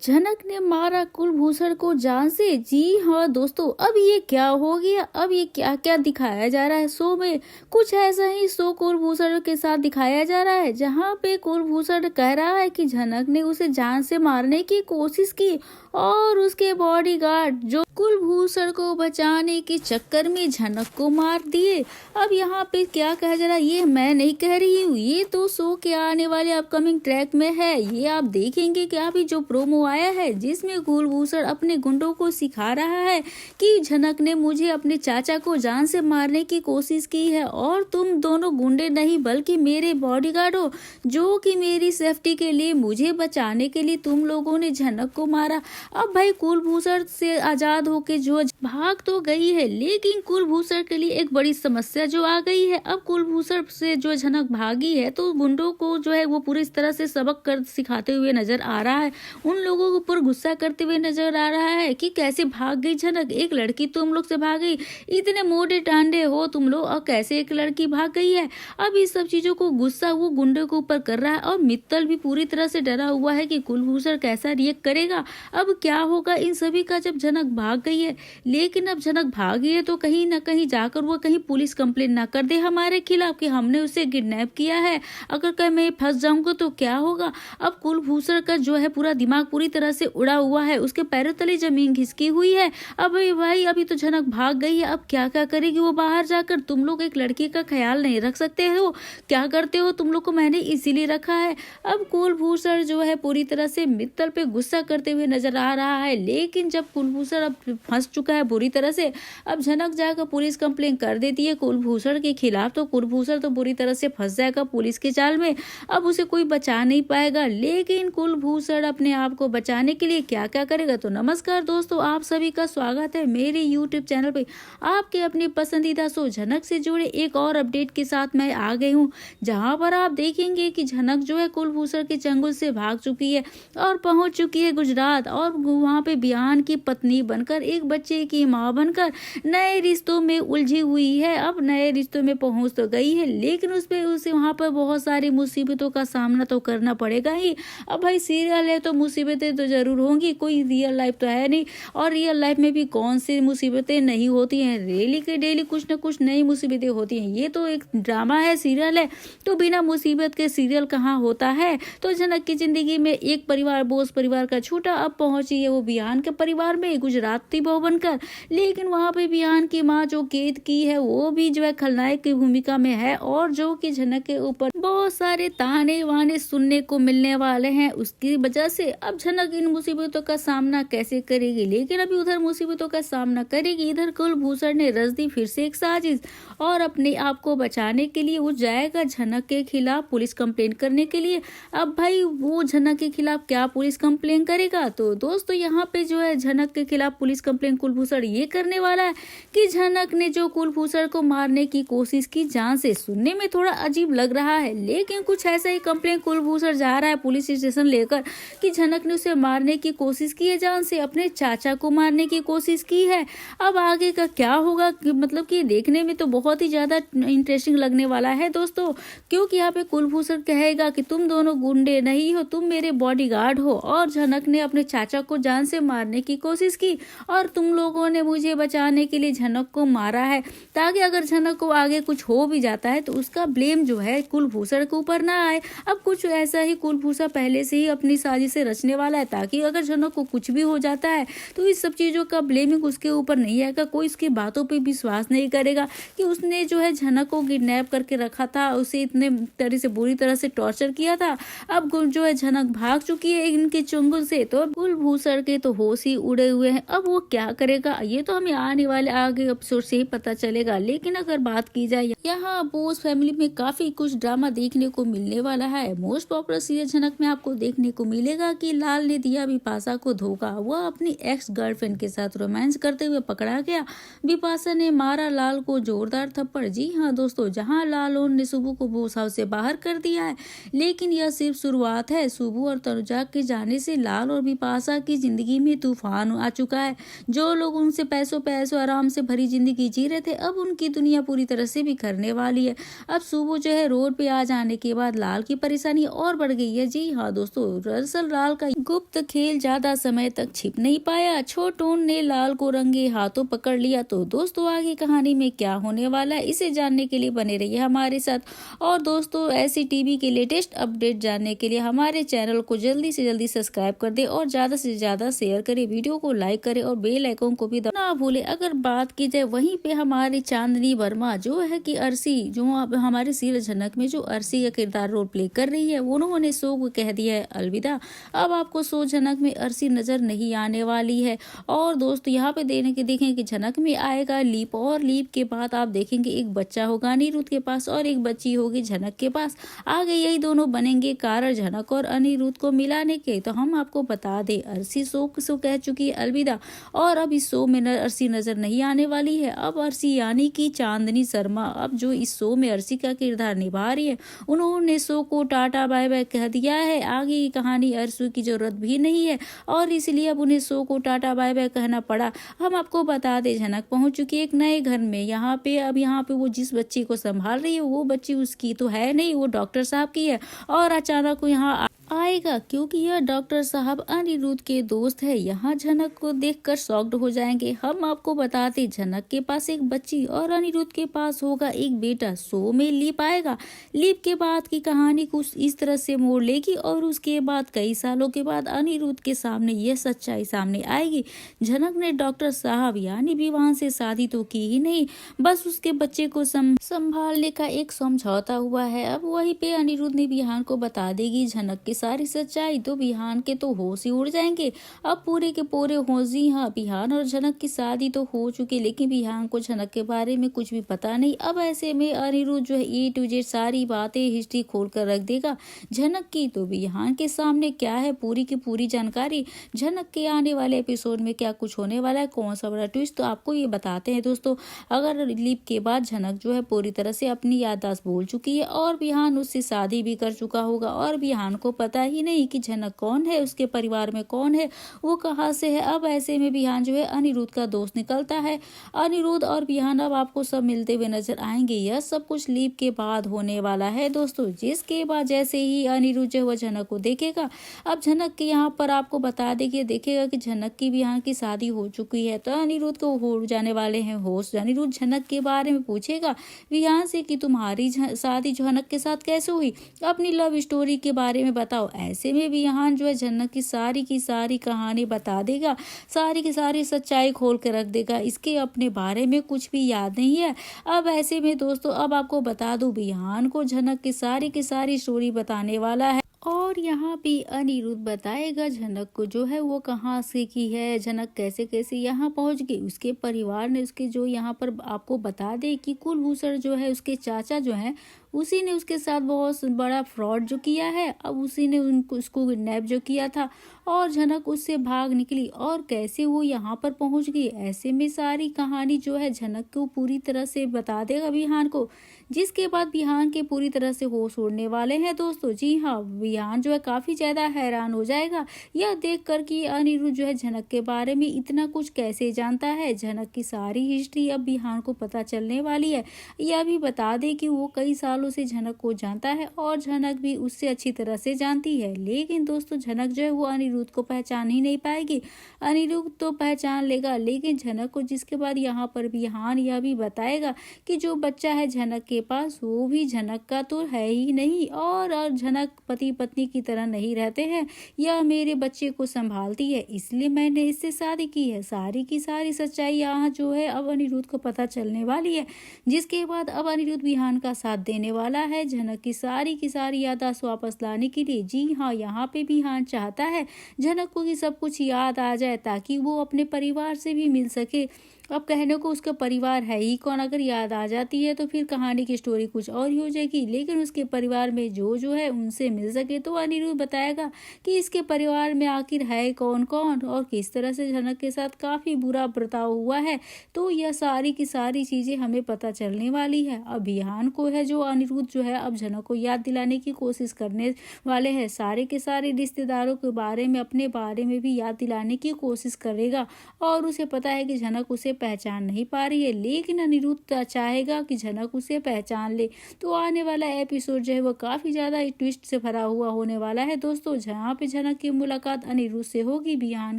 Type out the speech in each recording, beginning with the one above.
झनक ने मारा कुलभूषण को जान से। जी हाँ दोस्तों, अब ये क्या हो गया, अब ये क्या क्या दिखाया जा रहा है शो में। कुछ ऐसा ही शो कुलभूषण के साथ दिखाया जा रहा है, जहाँ पे कुलभूषण कह रहा है कि झनक ने उसे जान से मारने की कोशिश की और उसके बॉडीगार्ड जो कुलभूषण को बचाने के चक्कर में झनक को मार दिए। अब यहाँ पे क्या कहा जा रहा है ये मैं नहीं कह रही हूँ, ये तो शो के आने वाले अपकमिंग ट्रैक में है। ये आप देखेंगे कि अभी जो प्रोमो आया है जिसमें कुलभूषण अपने गुंडों को सिखा रहा है कि झनक ने मुझे अपने चाचा को जान से मारने की कोशिश की है और तुम दोनों गुंडे नहीं बल्कि मेरे बॉडीगार्ड हो, जो कि मेरी सेफ्टी के लिए मुझे बचाने के लिए तुम लोगों ने झनक को मारा। अब भाई कुलभूषण से आजाद होके जो भाग तो गई है, लेकिन कुलभूषण के लिए एक बड़ी समस्या जो आ गई है। अब कुलभूषण से जो झनक भागी है तो गुंडों को जो है वो पूरी तरह से सबक कर सिखाते हुए नजर आ रहा है, उन लोगों के ऊपर गुस्सा करते हुए नजर आ रहा है कि कैसे भाग गई झनक, एक लड़की तुम लोग से भाग गई, इतने मोटे टांडे हो तुम लोग और कैसे एक लड़की भाग गई है। अब इस सब चीजों को गुस्सा वो गुंडों के ऊपर कर रहा है और मित्तल भी पूरी तरह से डरा हुआ है कि कुलभूषण कैसा रिएक्ट करेगा, अब क्या होगा इन सभी का जब झनक भाग गई है। लेकिन अब झनक भागी है तो कहीं ना कहीं जाकर वो कहीं पुलिस कंप्लेन ना कर दे हमारे खिलाफ कि हमने उसे किडनैप किया है, अगर कहीं मैं फंस जाऊंगा तो क्या होगा। अब कुलभूषण का जो है पूरा दिमाग पूरी तरह से उड़ा हुआ है, उसके पैरों तले जमीन घिसकी हुई है। अब भाई अभी तो झनक भाग गई है, अब क्या क्या करेगी वो बाहर जाकर। तुम लोग एक लड़की का ख्याल नहीं रख सकते हो, क्या करते हो तुम लोग को मैंने इसीलिए रखा है। अब कुलभूषण जो है पूरी तरह से मित्तल पे गुस्सा करते हुए नजर आ रहा है, लेकिन जब कुलभूषण अब फंस चुका है बुरी तरह से, अब झनक जाकर पुलिस कंप्लेन कर देती है कुलभूषण के खिलाफ तो कुलभूषण तो बुरी तरह से फंस जाएगा पुलिस के जाल में, अब उसे कोई बचा नहीं पाएगा। लेकिन कुलभूषण अपने आप को बचाने के लिए क्या क्या करेगा। तो नमस्कार दोस्तों, आप सभी का स्वागत है मेरे यूट्यूब चैनल पे। आपके अपने पसंदीदा शो झनक से जुड़े एक और अपडेट के साथ मैं आ गई हूँ, जहाँ पर आप देखेंगे कि झनक जो है कुलभूषण के चंगुल से भाग चुकी है और पहुंच चुकी है गुजरात, और वहां पे बियान की पत्नी बनकर, एक बच्चे की मां बनकर नए रिश्तों में उलझी हुई है। अब नए रिश्तों में पहुंच तो गई है, लेकिन उसे वहां पर बहुत सारी मुसीबतों का सामना तो करना पड़ेगा ही। अब भाई सीरियल है तो मुसीबतें तो जरूर होंगी, कोई रियल लाइफ तो है नहीं, और रियल लाइफ में भी कौन सी मुसीबतें नहीं होती हैं, डेली के डेली कुछ न कुछ नई मुसीबतें होती हैं। ये तो एक ड्रामा है, सीरियल है, तो बिना मुसीबत के सीरियल कहाँ होता है। तो झनक की जिंदगी में एक परिवार बोस परिवार का छूटा, अब पहुंची है वो बियान के परिवार में गुजराती बहू बनकर, लेकिन वहां पे बियान की माँ जो केत की है वो भी जो है खलनायक की भूमिका में है, और जो कि झनक के ऊपर बहुत सारे ताने वाने सुनने को मिलने वाले हैं। उसकी वजह से अब झनक इन मुसीबतों का सामना कैसे करेगी, लेकिन अभी उधर मुसीबतों का सामना करेगी, इधर कुलभूषण ने रच दी फिर से एक साजिश, और अपने आप को बचाने के लिए वो जाएगा झनक के खिलाफ पुलिस कंप्लेन करने के लिए। अब भाई वो झनक के खिलाफ क्या पुलिस कंप्लेन करेगा। तो दोस्तों यहाँ पे जो है झनक के खिलाफ पुलिस कंप्लेन कुलभूषण ये करने वाला है कि झनक ने जो कुलभूषण को मारने की कोशिश की जान से, सुनने में थोड़ा अजीब लग रहा है, लेकिन कुछ ऐसा ही कंप्लेन कुलभूषण जा रहा है पुलिस स्टेशन लेकर कि झनक ने उसे मारने की कोशिश की है जान से, अपने चाचा को मारने की कोशिश की है। अब आगे का क्या होगा, मतलब कि देखने में तो बहुत ही ज्यादा इंटरेस्टिंग लगने वाला है दोस्तों, क्योंकि यहाँ पे कुलभूषण कहेगा कि तुम दोनों गुंडे नहीं हो, तुम मेरे बॉडीगार्ड हो, और झनक ने अपने चाचा को जान से मारने की कोशिश की और तुम लोगों ने मुझे बचाने के लिए झनक को मारा है, ताकि अगर झनक को आगे कुछ हो भी जाता है तो उसका ब्लेम जो है कुलभूषण के ऊपर ना आए। अब कुछ ऐसा ही कुलभूषण पहले से ही अपनी साजिशें रचने वाला है, ताकि अगर झनक को कुछ भी हो जाता है तो इस सब चीजों का ब्लेमिंग उसके ऊपर नहीं आएगा, कोई उसकी बातों पे विश्वास नहीं करेगा कि उसने जो है झनक को किडनैप करके रखा था, उसे इतने तरह से बुरी तरह से टॉर्चर किया था। अब जो है झनक भाग चुकी है इनके चंगुल से, तो कुलभूषण के तो होश ही उड़े हुए हैं। अब वो क्या करेगा ये तो हमें आने वाले आगे एपिसोड से ही पता चलेगा। लेकिन अगर बात की जाए यहाँ बोस फैमिली में काफी कुछ ड्रामा देखने को मिलने वाला है। मोस्ट पॉपुलर सीरियल झनक में आपको देखने को मिलेगा कि लाल ने दिया बिपाशा को धोखा, वह अपनी एक्स गर्लफ्रेंड के साथ रोमांस करते हुए पकड़ा गया, बिपाशा ने मारा लाल को जोरदार थप्पड़। जी हाँ दोस्तों, जहाँ लाल ने सुबह को बोस हाउस से बाहर कर दिया है, लेकिन यह सिर्फ शुरुआत है। सुबह और तनुजा के जाने से लाल और बिपाशा की जिंदगी में तूफान आ चुका है। जो लोग लोग उनसे पैसों पैसों आराम से भरी जिंदगी जी रहे थे, अब उनकी दुनिया पूरी तरह से बिखरने वाली है। अब सुबह जो है रोड पे आ जाने के बाद लाल की परेशानी और बढ़ गई है। जी हाँ दोस्तों, दरअसल लाल का गुप्त खेल ज्यादा समय तक छिप नहीं पाया। छोटून ने लाल को रंगे हाथों पकड़ लिया। तो दोस्तों आगे कहानी में क्या होने वाला है, इसे जानने के लिए बने रहिए हमारे साथ। और दोस्तों ऐसी टीवी के लेटेस्ट अपडेट जानने के लिए हमारे चैनल को जल्दी से जल्दी सब्सक्राइब कर दे और ज्यादा से ज्यादा शेयर करें, वीडियो को लाइक करें और बेल आइकन को भी ना भूले। अगर बात की जाए वहीं पे हमारी चांदनी वर्मा जो है कि अर्शी, जो अब हमारे सीरियल झनक में जो अर्शी का किरदार रोल प्ले कर रही है, उन्होंने शो को कह दिया है अलविदा। अब आपको शो झनक में अर्शी नजर नहीं आने वाली है। और दोस्तों यहाँ पे देखें कि झनक में आएगा लीप, और लीप के बाद आप देखेंगे एक बच्चा होगा अनिरुद्ध के पास और एक बच्ची होगी झनक के पास। आगे यही दोनों बनेंगे कारण झनक और अनिरुद्ध को मिलाने के। तो हम आपको बता दें अर्शी शो कह चुकी है अलविदा, और अब इस शो में अर्शी नजर नहीं आने वाली है। अब अर्शी यानी कि चांदनी शर्मा, अब जो इस शो में अर्शी का किरदार निभा रही है, उन्होंने शो को टाटा बाय बाय कह दिया है। आगे की कहानी अर्शी की जरूरत भी नहीं है और इसलिए अब उन्हें शो को टाटा बाय बाय कहना पड़ा। हम आपको बता दें झनक पहुंच चुकी है एक नए घर में। यहाँ पे वो जिस बच्ची को संभाल रही है वो बच्ची उसकी तो है नहीं, वो डॉक्टर साहब की है। और अचानक वो यहाँ आएगा क्योंकि यह डॉक्टर साहब अनिरुद्ध के दोस्त है। यहाँ झनक को देखकर शॉक्ड हो जाएंगे। हम आपको बताते झनक के पास एक बच्ची और अनिरुद्ध के पास होगा एक बेटा। शो में लीप आएगा। लीप के बाद की कहानी कुछ इस तरह से मोड़ लेगी और उसके बाद कई सालों के बाद अनिरुद्ध के सामने यह सच्चाई सामने आएगी। झनक ने डॉक्टर साहब यानी विवान से शादी तो की ही नहीं, बस उसके बच्चे को संभालने का एक समझौता हुआ है। अब वहीं पे अनिरुद्ध ने विहान को बता देगी झनक के सारी सच्चाई, तो विहान के तो होश ही उड़ जाएंगे। अब पूरे के पूरे होश ही। हाँ, विहान और झनक की शादी तो हो चुकी, लेकिन विहान को झनक के बारे में कुछ भी पता नहीं। अब ऐसे में अनिरुद्ध जो है ए टू जेड सारी बातें हिस्ट्री खोल कर रख देगा झनक की। तो विहान के सामने क्या है पूरी की पूरी जानकारी, झनक के आने वाले एपिसोड में क्या कुछ होने वाला है, कौन सा बड़ा ट्विस्ट, तो आपको ये बताते हैं दोस्तों। अगर लीप के बाद झनक जो है पूरी तरह से अपनी याददाश्त भूल चुकी है और विहान उससे शादी भी कर चुका होगा और विहान को पता ही नहीं कि झनक कौन है, उसके परिवार में कौन है, वो कहाँ से है। अब ऐसे में विहान जो है अनिरुद्ध का दोस्त निकलता है। अनिरुद्ध और विहान अब आपको सब मिलते हुए नजर आएंगे। यह सब कुछ लीप के बाद होने वाला है दोस्तों, जिसके बाद जैसे ही अनिरुद्ध जो है झनक को देखेगा, अब झनक के यहाँ पर आपको बता देंगे देखेगा कि झनक की विहान की शादी हो चुकी है, तो अनिरुद्ध को हो जाने वाले हैं होश। अनिरुद्ध झनक के बारे में पूछेगा विहान से कि तुम्हारी शादी झनक के साथ कैसे हुई, अपनी लव स्टोरी के बारे में बताओ। ऐसे में विहान जो है झनक की सारी कहानी बता देगा, सारी की सारी सच्चाई खोल के रख देगा। इसके अपने बारे में कुछ भी याद नहीं है। अब ऐसे में दोस्तों अब आपको बता दूं विहान को झनक की सारी स्टोरी बताने वाला है। और यहाँ भी अनिरुद्ध बताएगा झनक को जो है वो कहाँ से की है, झनक कैसे कैसे यहाँ पहुँच गई, उसके परिवार ने उसके जो यहाँ पर आपको बता दे कि कुलभूषण जो है उसके चाचा जो है उसी ने उसके साथ बहुत बड़ा फ्रॉड जो किया है। अब उसी ने उसको किडनैप जो किया था और झनक उससे भाग निकली और कैसे वो यहाँ पर पहुँच गई। ऐसे में सारी कहानी जो है झनक को पूरी तरह से बता देगा विहान को, जिसके बाद विहान के पूरी तरह से होश उड़ने वाले हैं दोस्तों। जी हाँ, विहान जो है काफी ज्यादा हैरान हो जाएगा यह देख कर कि अनिरुद्ध जो है झनक के बारे में इतना कुछ कैसे जानता है। झनक की सारी हिस्ट्री अब विहान को पता चलने वाली है। यह भी बता दे कि वो कई सालों से झनक को जानता है और झनक भी उससे अच्छी तरह से जानती है। लेकिन दोस्तों झनक जो है वो अनिरुद्ध को पहचान ही नहीं पाएगी। अनिरुद्ध तो पहचान लेगा लेकिन झनक को, जिसके बाद यहाँ पर विहान यह भी बताएगा कि जो बच्चा है झनक के पास वो भी झनक का तो है ही नहीं और झनक पति पत्नी की तरह नहीं रहते हैं। यह मेरे बच्चे को संभालती है इसलिए मैंने इससे शादी की है। सारी की सारी सच्चाई यहाँ जो है अब अनिरुद्ध को पता चलने वाली है, जिसके बाद अब अनिरुद्ध विहान का साथ देने वाला है झनक की सारी याददाश्त वापस लाने के लिए। जी हाँ, यहाँ पे विहान चाहता है झनक को कि सब कुछ याद आ जाए ताकि वो अपने परिवार से भी मिल सके। अब कहने को उसका परिवार है ही कौन, अगर याद आ जाती है तो फिर कहानी की स्टोरी कुछ और ही हो जाएगी। लेकिन उसके परिवार में जो है उनसे मिल सके तो अनिरुद्ध बताएगा कि इसके परिवार में आखिर है कौन कौन और किस तरह से झनक के साथ काफी बुरा बर्ताव हुआ है। तो यह सारी की सारी चीजें हमें पता चलने वाली है। अभियान को है जो अनिरुद्ध जो है अब झनक को याद दिलाने की कोशिश करने वाले हैं। सारे के सारे रिश्तेदारों के बारे में, अपने बारे में भी याद दिलाने की कोशिश करेगा और उसे पता है कि झनक उसे पहचान नहीं पा रही है, लेकिन अनिरुद्ध चाहेगा कि झनक उसे पहचान ले। तो आने वाला एपिसोड जो है वो काफी ज्यादा ट्विस्ट से भरा हुआ होने वाला है दोस्तों, जहाँ पे झनक की मुलाकात अनिरुद्ध से होगी, बिहान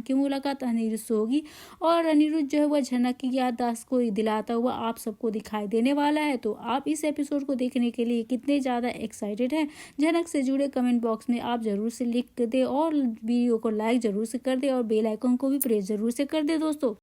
की मुलाकात अनिरुद्ध से होगी और अनिरुद्ध जो है वह झनक की याददाश्त को दिलाता हुआ आप सबको दिखाई देने वाला है। तो आप इस एपिसोड को देखने के लिए कितने ज्यादा एक्साइटेड हैं, झनक से जुड़े कमेंट बॉक्स में आप जरूर से लिख दे और वीडियो को लाइक जरूर से कर दे और बेल आइकन को भी प्रेस जरूर से कर दे दोस्तों।